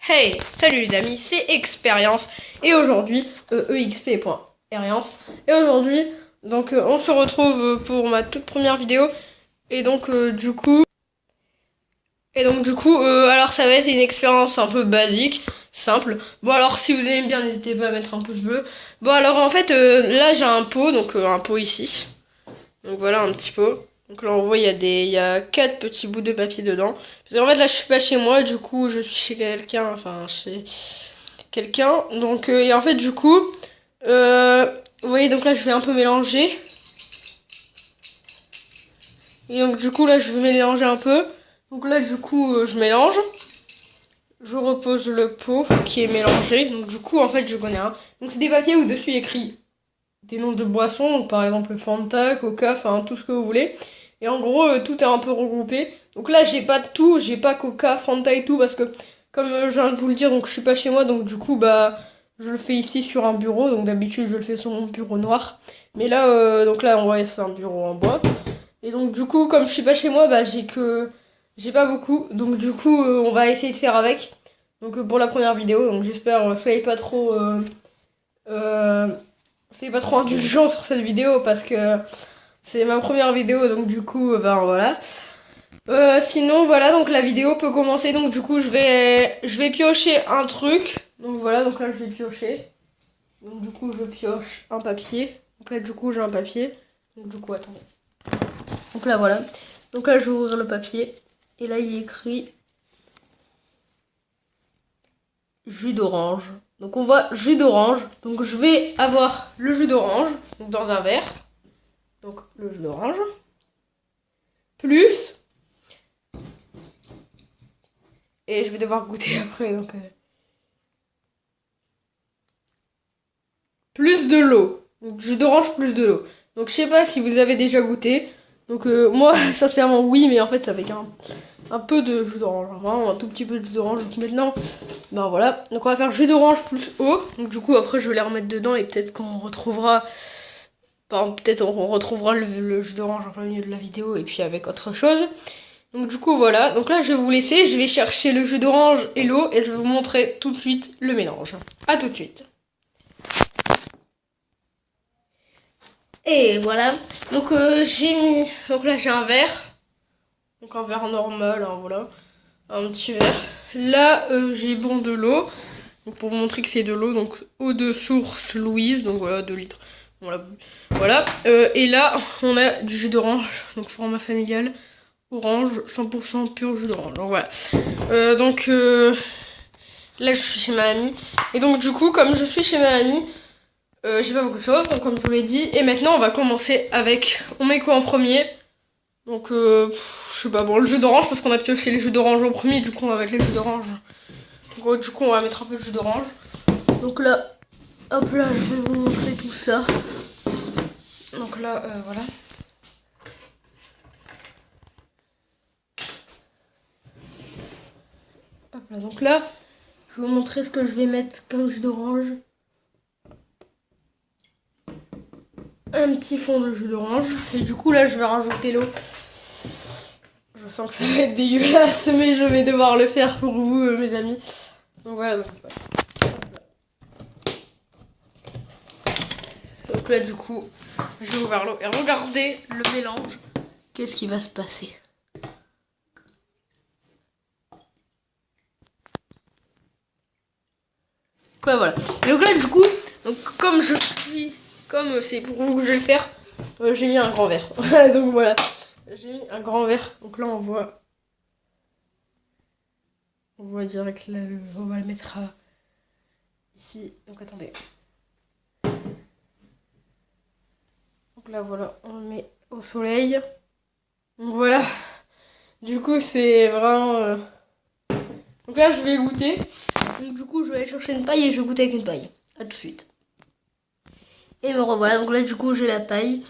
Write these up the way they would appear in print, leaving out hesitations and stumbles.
Hey, salut les amis, c'est Expérience et aujourd'hui exp.eriance et aujourd'hui on se retrouve pour ma toute première vidéo et alors ça va être une expérience un peu basique, simple. Bon alors si vous aimez bien n'hésitez pas à mettre un pouce bleu. Bon alors en fait là j'ai un pot un pot ici. Donc voilà un petit pot. Donc là on voit il y a 4 petits bouts de papier dedans. Parce qu'en fait là je suis pas chez moi, du coup je suis chez quelqu'un. Donc et en fait vous voyez donc là je vais un peu mélanger. Et donc du coup là je vais mélanger un peu. Donc là du coup je mélange. Je repose le pot qui est mélangé. Donc du coup en fait je connais un. Donc c'est des papiers où dessus il y a écrit des noms de boissons, donc par exemple Fanta, Coca, enfin tout ce que vous voulez. Et en gros, tout est un peu regroupé. Donc là, j'ai pas tout, j'ai pas Coca, Fanta et tout, parce que comme je viens de vous le dire, donc je suis pas chez moi, donc du coup, bah, je le fais ici sur un bureau. Donc d'habitude, je le fais sur mon bureau noir. Mais là, donc là, on voit, c'est un bureau en bois. Et donc du coup, comme je suis pas chez moi, bah, j'ai pas beaucoup. Donc du coup, on va essayer de faire avec. Donc pour la première vidéo, donc j'espère, soyez pas trop... c'est pas trop indulgent sur cette vidéo parce que c'est ma première vidéo donc du coup ben voilà. Sinon voilà donc la vidéo peut commencer donc du coup je vais piocher un truc. Donc voilà donc là je vais piocher. Donc du coup je pioche un papier. Donc là du coup j'ai un papier. Donc du coup attendez. Donc là voilà. Donc là je vais ouvrir le papier et là il est écrit jus d'orange. Donc on voit jus d'orange. Donc je vais avoir le jus d'orange donc dans un verre. Donc le jus d'orange. Plus. Et je vais devoir goûter après. Donc plus de l'eau. Donc jus d'orange plus de l'eau. Donc je sais pas si vous avez déjà goûté. Donc moi sincèrement oui mais en fait ça fait un peu de jus d'orange. Vraiment un tout petit peu de jus d'orange. Donc maintenant ben voilà. Donc on va faire jus d'orange plus eau. Donc du coup après je vais les remettre dedans et peut-être qu'on retrouvera. Peut-être on retrouvera le jus d'orange en plein milieu de la vidéo et puis avec autre chose. Donc du coup voilà, donc là je vais vous laisser, je vais chercher le jus d'orange et l'eau et je vais vous montrer tout de suite le mélange. A tout de suite. Et voilà, donc donc là j'ai un verre, donc un verre normal, hein, voilà, un petit verre. Là j'ai bon de l'eau, donc pour vous montrer que c'est de l'eau, donc eau de source Louise, donc voilà 2 litres. Voilà. Et là on a du jus d'orange, donc format familial. Orange, 100% pur jus d'orange. Donc voilà. Là je suis chez ma amie. Et donc du coup, comme je suis chez ma amie, j'ai pas beaucoup de choses, donc comme je vous l'ai dit. Et maintenant on va commencer avec. On met quoi en premier? Donc je sais pas, bon le jus d'orange parce qu'on a pioché les jus d'orange au premier, du coup on va mettre les jus d'orange. Donc du coup on va mettre un peu de jus d'orange. Donc là, hop là, je vais vous montrer tout ça. Donc là, voilà. Hop là, donc là, je vais vous montrer ce que je vais mettre comme jus d'orange. Un petit fond de jus d'orange. Et du coup, là, je vais rajouter l'eau. Je sens que ça va être dégueulasse, mais je vais devoir le faire pour vous, mes amis. Donc voilà. Donc là, du coup, j'ai ouvert l'eau. Et regardez le mélange. Qu'est-ce qui va se passer? Donc là, voilà. Et donc là, du coup, donc, comme c'est pour vous que je vais le faire, j'ai mis un grand verre. Donc voilà. J'ai mis un grand verre. Donc là, on voit direct là, on va le mettre ici. Donc attendez. Donc là, voilà, on le met au soleil. Donc voilà. Du coup, c'est vraiment... Donc là, je vais goûter. Donc du coup, je vais aller chercher une paille et je vais goûter avec une paille. A tout de suite. Et me revoilà. Donc là, du coup, j'ai la paille.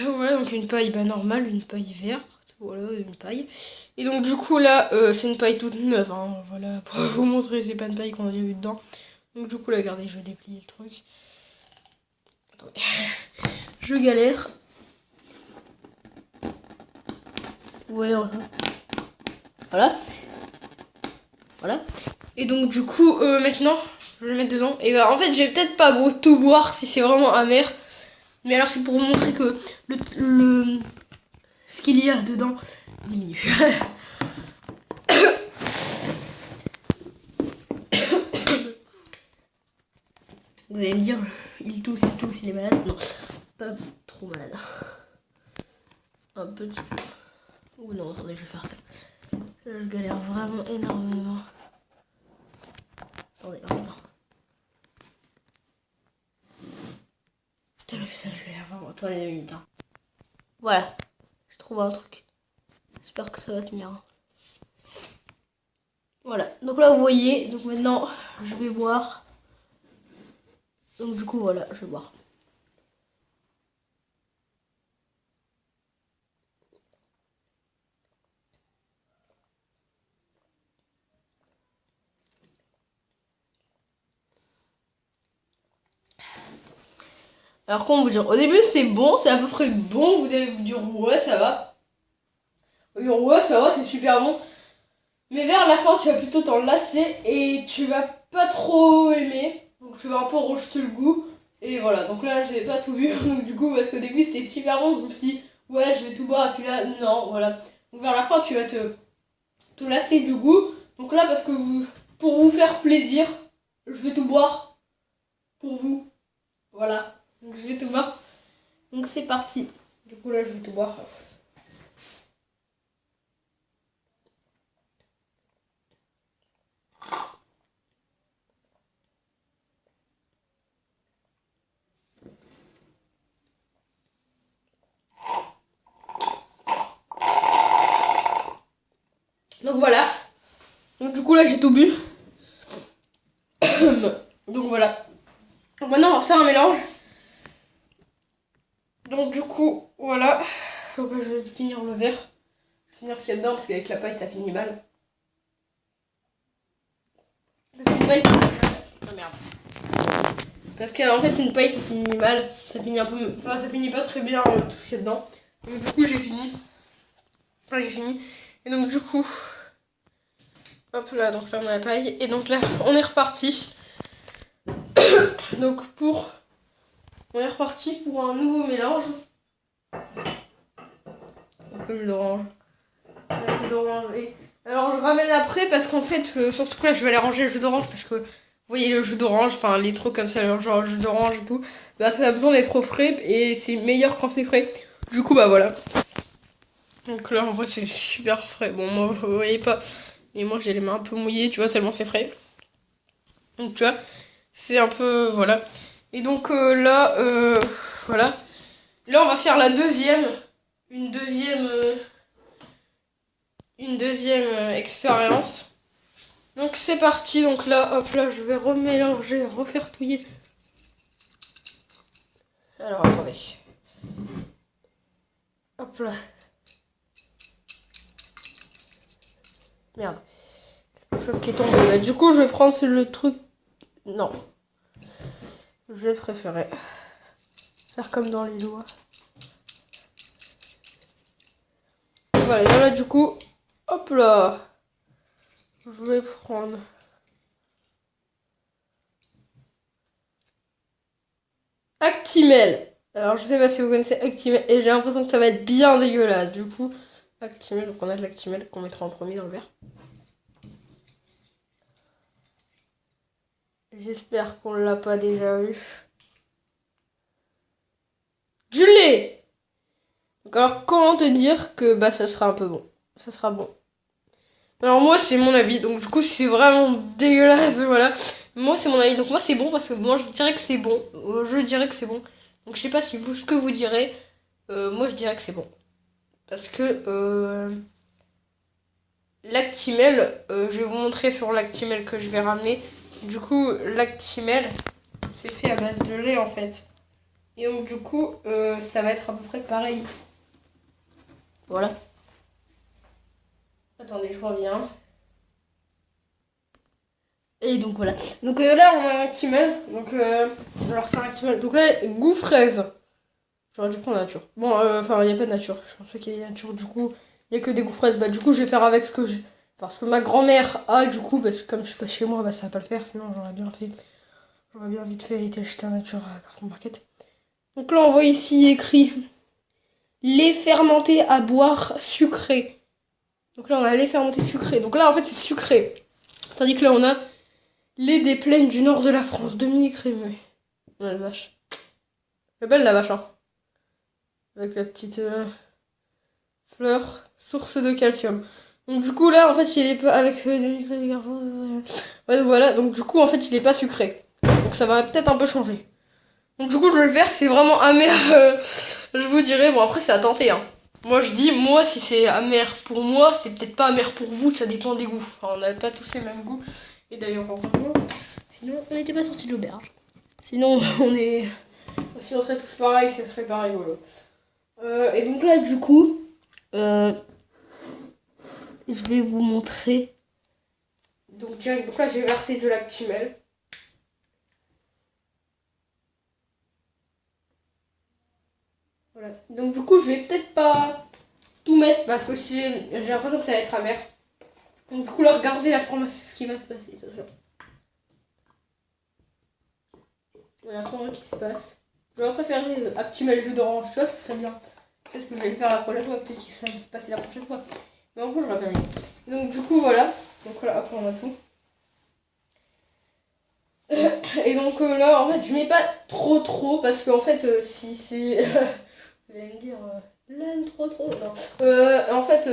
Voilà, donc une paille normale, une paille verte. Voilà, une paille. Et donc du coup, là, c'est une paille toute neuve. Hein, voilà, pour vous montrer, c'est pas une paille qu'on a déjà vu dedans. Donc du coup, là, regardez, je vais déplier le truc. Attendez. Je galère. Ouais, voilà. Voilà. Et donc du coup, maintenant, je vais le mettre dedans. Et en fait, je vais peut-être pas tout boire si c'est vraiment amer. Mais alors, c'est pour vous montrer que ce qu'il y a dedans diminue. Vous allez me dire, il tousse, il est malade. Non, pas trop malade. Un petit peu. Ou non, attendez, je vais faire ça. Là, je galère vraiment énormément. Attendez, un instant. Putain, mais ça, je galère vraiment. Attendez 2 minutes. Hein. Voilà, je trouve un truc. J'espère que ça va tenir. Voilà, donc là, vous voyez. Donc maintenant, je vais boire. Donc du coup, voilà, je vais boire. Alors comment vous dire, au début c'est bon, c'est à peu près bon, vous allez vous dire ouais ça va. Ouais ça va, c'est super bon. Mais vers la fin tu vas plutôt t'en lasser et tu vas pas trop aimer. Donc tu vas un peu rejeter le goût. Et voilà, donc là j'ai pas tout bu. Donc du coup parce qu'au début c'était super bon, je me suis dit ouais je vais tout boire et puis là non, voilà. Donc vers la fin tu vas te lasser du goût. Donc là parce que pour vous faire plaisir, je vais tout boire pour vous. Voilà. Donc je vais tout boire. Donc c'est parti. Du coup là je vais tout boire. Donc voilà. Donc du coup là j'ai tout bu. Donc voilà. Donc maintenant on va faire un mélange. Donc du coup voilà. Donc là je vais finir le verre. Je vais finir ce qu'il y a dedans parce qu'avec la paille ça finit mal. Parce qu'une paille ça finit mal. Ah merde. Parce qu'en fait une paille ça finit mal. Ça finit un peu. Enfin ça finit pas très bien tout ce qu'il y a dedans. Donc du coup j'ai fini. Enfin j'ai fini. Et donc du coup. Hop là, donc là on a la paille. Et donc là on est reparti. Donc on est reparti pour un nouveau mélange. Donc le jus d'orange. Le jus d'orange. Et alors je ramène après parce qu'en fait, surtout que là je vais aller ranger le jus d'orange parce que vous voyez le jus d'orange, enfin les trucs comme ça, genre le jus d'orange et tout, bah ça a besoin d'être frais et c'est meilleur quand c'est frais. Du coup bah voilà. Donc là en vrai c'est super frais. Bon moi vous voyez pas, mais moi j'ai les mains un peu mouillées, tu vois, tellement c'est frais. Donc tu vois, c'est un peu voilà. Et donc là voilà. Là on va faire la deuxième. Une deuxième expérience. Donc c'est parti. Donc là, hop là, je vais remélanger, refaire touiller. Alors attendez. Hop là. Merde. Quelque chose qui est tombé. Bah, du coup, je vais prendre le truc. Non. Je vais préférer faire comme dans les doigts. Voilà, et là, du coup, hop là. Je vais prendre. Actimel. Alors, je sais pas si vous connaissez Actimel. Et j'ai l'impression que ça va être bien dégueulasse. Du coup, Actimel. Donc, on a de l'Actimel qu'on mettra en premier dans le verre. J'espère qu'on l'a pas déjà eu. Du lait. Donc alors comment te dire que bah ça sera un peu bon. Ça sera bon. Alors moi c'est mon avis. Donc du coup c'est vraiment dégueulasse. Voilà. Moi c'est mon avis. Donc moi c'est bon parce que moi je dirais que c'est bon. Je dirais que c'est bon. Donc je sais pas si vous ce que vous direz. Moi je dirais que c'est bon. Parce que l'Actimel, je vais vous montrer sur l'Actimel que je vais ramener. Du coup l'Actimel c'est fait à base de lait en fait. Et donc du coup ça va être à peu près pareil. Voilà. Attendez, je reviens. Et donc voilà. Donc là on a un Actimel. Donc alors c'est un Actimel. Donc là goût fraise. J'aurais dû prendre nature. Bon enfin il n'y a pas de nature. Je pensais qu'il y a nature. Du coup il n'y a que des goûts fraises. Bah du coup je vais faire avec ce que j'ai. Parce que ma grand-mère a du coup, parce que comme je suis pas chez moi, bah ça va pas le faire, sinon j'aurais bien fait. J'aurais bien vite fait été acheter un nature à Carrefour Market. Donc là on voit ici écrit lait fermenté à boire sucré. Donc là on a lait fermenté sucré. Donc là en fait c'est sucré. Tandis que là on a lait des plaines du nord de la France, demi-crémeux. Oh la vache. Elle est belle la vache hein. Avec la petite fleur, source de calcium. Donc du coup là en fait il est pas avec demi-crémeux garçons. Ouais donc voilà, donc du coup en fait il est pas sucré. Donc ça va peut-être un peu changer. Donc du coup je vais le faire, c'est vraiment amer, je vous dirais, bon après c'est à tenter hein. Moi je dis, moi si c'est amer pour moi, c'est peut-être pas amer pour vous, ça dépend des goûts. Enfin, on n'a pas tous les mêmes goûts. Et d'ailleurs, sinon on n'était pas sortis de l'auberge. Sinon si on serait tous pareils, ça serait pas rigolo. Et donc là du coup, je vais vous montrer. Donc là j'ai versé de l'actimel. Voilà. Donc du coup je vais peut-être pas tout mettre parce que j'ai l'impression que ça va être amer. Donc du coup là regardez la formation, ce qui va se passer, attention. Voilà comment qui se passe. J'aurais préféré activer le jus d'orange, tu vois, ce serait bien. Peut-être que je vais le faire la prochaine fois, peut-être que ça va se passer la prochaine fois. Mais en gros j'aurais bien aimé. Donc du coup voilà. Donc là après on a tout. Et donc là en fait je mets pas trop parce qu'en fait si c'est... Vous allez me dire l'aime trop non. En fait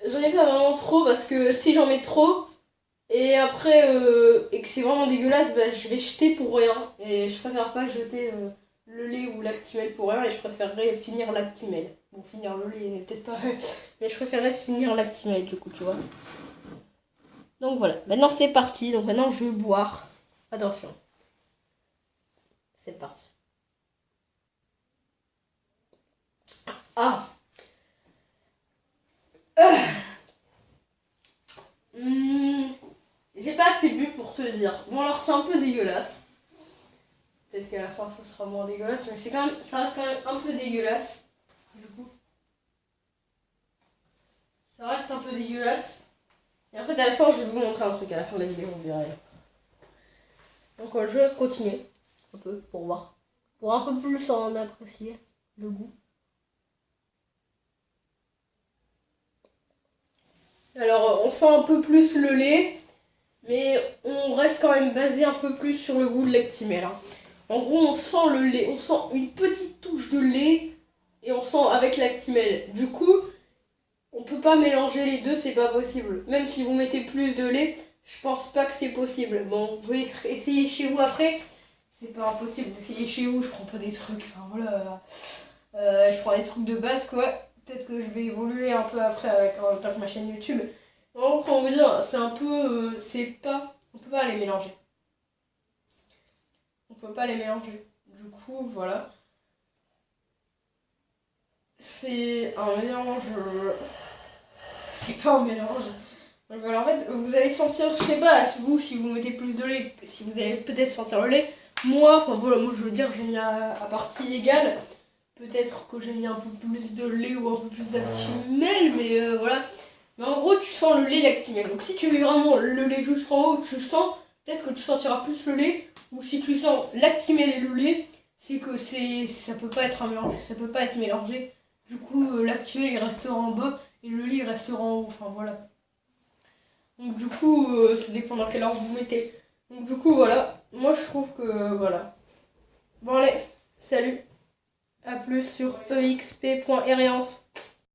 j'en ai pas vraiment trop parce que si j'en mets trop et après et que c'est vraiment dégueulasse, bah, je vais jeter pour rien. Et je préfère pas jeter le lait ou l'actimel pour rien et je préférerais finir l'actimel. Bon, finir le lait, peut-être pas, mais je préférerais finir l'actimel du coup, tu vois. Donc voilà, maintenant c'est parti. Donc maintenant je vais boire. Attention. C'est parti. Ah J'ai pas assez bu pour te dire. Bon alors c'est un peu dégueulasse. Peut-être qu'à la fin ça sera moins dégueulasse, mais c'est quand même, ça reste quand même un peu dégueulasse. Du coup. Ça reste un peu dégueulasse. Et en fait à la fin je vais vous montrer un truc à la fin de la vidéo, on verra. Donc je vais continuer un peu pour voir. Pour un peu plus en apprécier le goût. Alors on sent un peu plus le lait, mais on reste quand même basé un peu plus sur le goût de l'actimel. Hein. En gros on sent le lait, on sent une petite touche de lait et on sent avec l'actimel. Du coup, on peut pas mélanger les deux, c'est pas possible. Même si vous mettez plus de lait, je pense pas que c'est possible. Bon, vous pouvez essayer chez vous après. C'est pas impossible d'essayer chez vous, je prends pas des trucs, enfin voilà. Je prends des trucs de base quoi. Peut-être que je vais évoluer un peu après avec ma chaîne YouTube. En gros, on veut dire, c'est un peu. On peut pas les mélanger. On peut pas les mélanger. Du coup, voilà. C'est un mélange. C'est pas un mélange. Donc, alors, en fait, vous allez sentir, je sais pas, vous, si vous mettez plus de lait, si vous allez peut-être sentir le lait. Moi, enfin voilà, moi je veux dire, j'ai mis à partie égale. Peut-être que j'ai mis un peu plus de lait ou un peu plus d'actimel, mais voilà. Mais en gros, tu sens le lait l'actimel. Donc si tu mets vraiment le lait jusqu'en haut, tu sens, peut-être que tu sentiras plus le lait. Ou si tu sens l'actimel et le lait, c'est que ça peut pas être un mélange, ça peut pas être mélangé. Du coup, l'actimel il restera en bas et le lait il restera en haut. Enfin voilà. Donc du coup, ça dépend dans quel ordre vous mettez. Donc du coup, voilà. Moi je trouve que voilà. Bon allez, salut. A plus sur exp.herence.